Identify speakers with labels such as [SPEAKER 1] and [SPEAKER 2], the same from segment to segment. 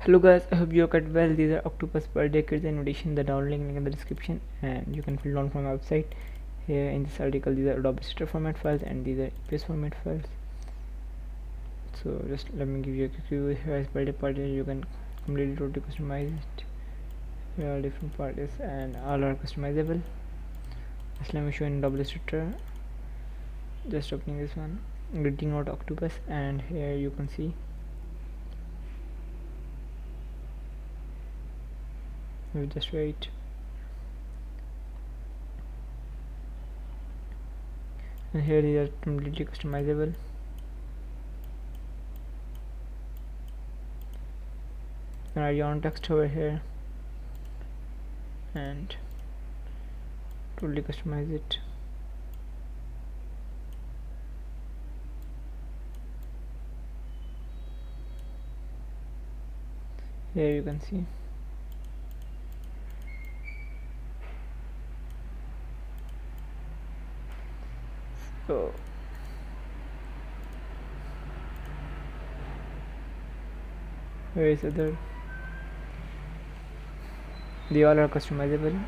[SPEAKER 1] Hello guys, I hope you are quite well. These are octupus per day kids invitation, the download link in the description, and you can fill down from my website. Here in this article, these are Adobe Illustrator format files and these are EPS format files. So just let me give you a quick review. Here is per day part, you can completely totally customize it. Here are different parties and all are customizable. Just let me show in Adobe Illustrator. Just opening this one, greeting note octopus, and here you can see we just wait, and here these are completely customizable. You can add your own text over here and totally customize it. Here you can see. So here is other. They all are customizable.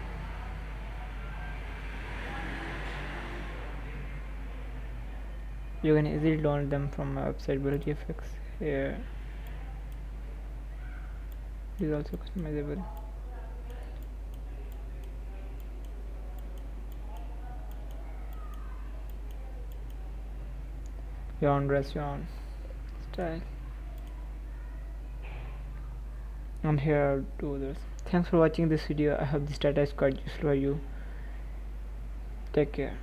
[SPEAKER 1] You can easily download them from my website GFX. Here is also customizable. Your own dress, your own style. And here are two others. Thanks for watching this video. I hope this data is quite useful for you. Take care.